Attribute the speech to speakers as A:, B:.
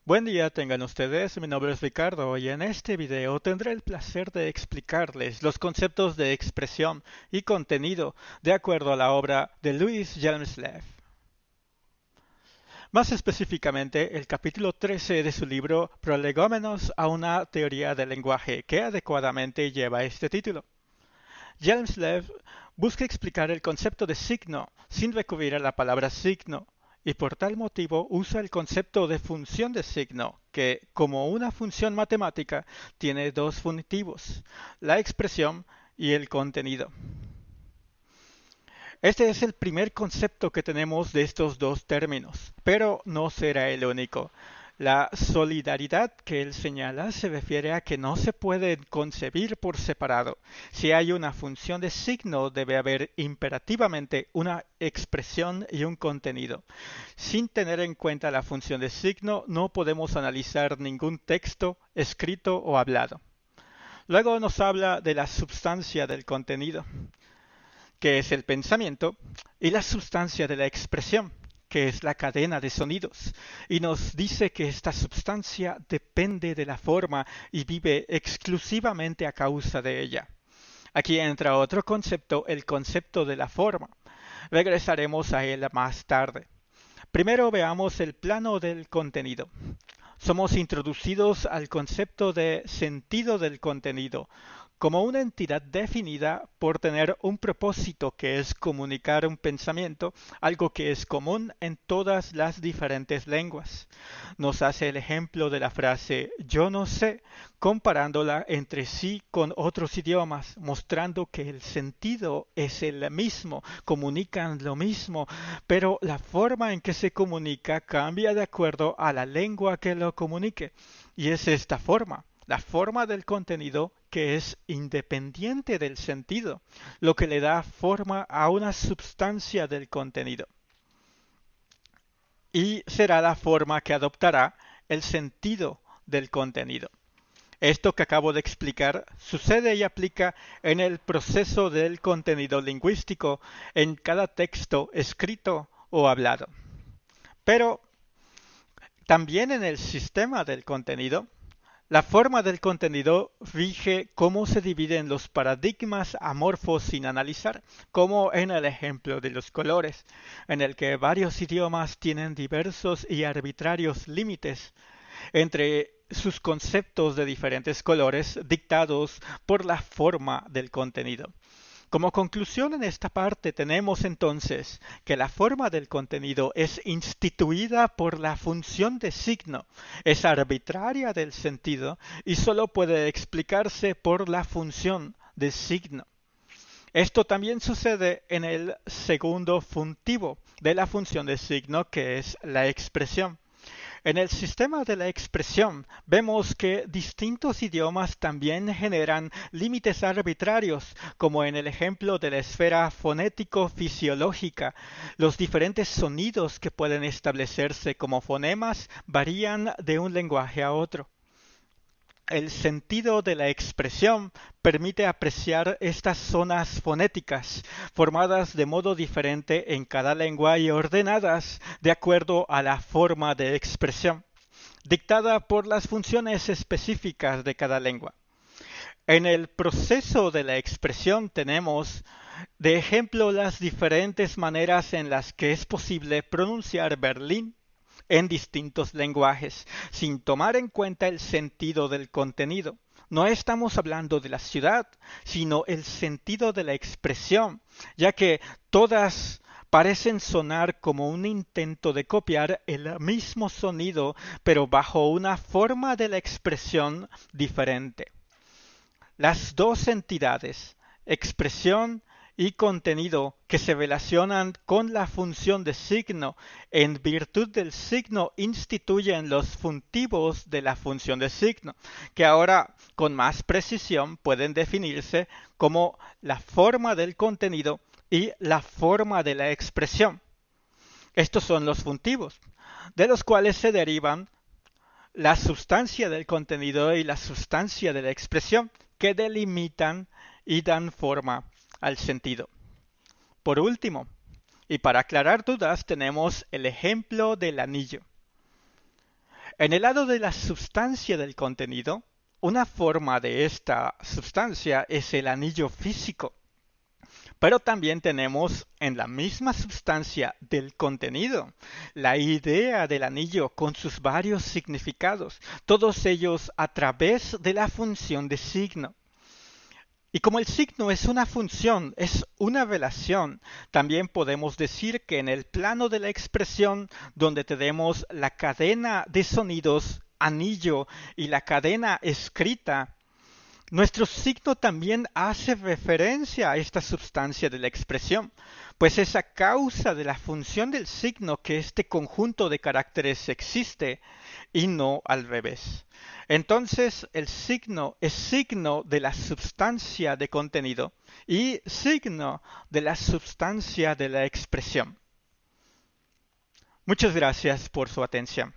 A: Buen día tengan ustedes, mi nombre es Ricardo y en este video tendré el placer de explicarles los conceptos de expresión y contenido de acuerdo a la obra de Louis Hjelmslev. Más específicamente, el capítulo 13 de su libro Prolegómenos a una teoría del lenguaje, que adecuadamente lleva este título. Hjelmslev busca explicar el concepto de signo sin recurrir a la palabra signo, y por tal motivo usa el concepto de función de signo, que, como una función matemática, tiene dos funtivos, la expresión y el contenido. Este es el primer concepto que tenemos de estos dos términos, pero no será el único. La solidaridad que él señala se refiere a que no se pueden concebir por separado. Si hay una función de signo, debe haber imperativamente una expresión y un contenido. Sin tener en cuenta la función de signo, no podemos analizar ningún texto escrito o hablado. Luego nos habla de la substancia del contenido, que es el pensamiento, y la sustancia de la expresión, que es la cadena de sonidos, y nos dice que esta sustancia depende de la forma y vive exclusivamente a causa de ella. Aquí entra otro concepto, el concepto de la forma. Regresaremos a él más tarde. Primero veamos el plano del contenido. Somos introducidos al concepto de sentido del contenido como una entidad definida por tener un propósito que es comunicar un pensamiento, algo que es común en todas las diferentes lenguas. Nos hace el ejemplo de la frase yo no sé, comparándola entre sí con otros idiomas, mostrando que el sentido es el mismo, comunican lo mismo, pero la forma en que se comunica cambia de acuerdo a la lengua que lo comunique. Y es esta forma, la forma del contenido que es independiente del sentido, lo que le da forma a una substancia del contenido. Y será la forma que adoptará el sentido del contenido. Esto que acabo de explicar sucede y aplica en el proceso del contenido lingüístico en cada texto escrito o hablado. Pero también en el sistema del contenido, la forma del contenido rige cómo se dividen los paradigmas amorfos sin analizar, como en el ejemplo de los colores, en el que varios idiomas tienen diversos y arbitrarios límites entre sus conceptos de diferentes colores dictados por la forma del contenido. Como conclusión en esta parte tenemos entonces que la forma del contenido es instituida por la función de signo, es arbitraria del sentido y solo puede explicarse por la función de signo. Esto también sucede en el segundo funtivo de la función de signo, que es la expresión. En el sistema de la expresión vemos que distintos idiomas también generan límites arbitrarios, como en el ejemplo de la esfera fonético-fisiológica. Los diferentes sonidos que pueden establecerse como fonemas varían de un lenguaje a otro. El sentido de la expresión permite apreciar estas zonas fonéticas, formadas de modo diferente en cada lengua y ordenadas de acuerdo a la forma de expresión, dictada por las funciones específicas de cada lengua. En el proceso de la expresión tenemos de ejemplo las diferentes maneras en las que es posible pronunciar Berlín en distintos lenguajes, sin tomar en cuenta el sentido del contenido. No estamos hablando de la ciudad, sino el sentido de la expresión, ya que todas parecen sonar como un intento de copiar el mismo sonido, pero bajo una forma de la expresión diferente. Las dos entidades, expresión y contenido, que se relacionan con la función de signo, en virtud del signo instituyen los funtivos de la función de signo, que ahora con más precisión pueden definirse como la forma del contenido y la forma de la expresión. Estos son los funtivos, de los cuales se derivan la sustancia del contenido y la sustancia de la expresión, que delimitan y dan forma al sentido. Por último, y para aclarar dudas, tenemos el ejemplo del anillo. En el lado de la sustancia del contenido, una forma de esta sustancia es el anillo físico. Pero también tenemos en la misma sustancia del contenido la idea del anillo con sus varios significados, todos ellos a través de la función de signo. Y como el signo es una función, es una relación, también podemos decir que en el plano de la expresión, donde tenemos la cadena de sonidos, anillo, y la cadena escrita, nuestro signo también hace referencia a esta sustancia de la expresión, pues es a causa de la función del signo que este conjunto de caracteres existe y no al revés. Entonces, el signo es signo de la sustancia de contenido y signo de la sustancia de la expresión. Muchas gracias por su atención.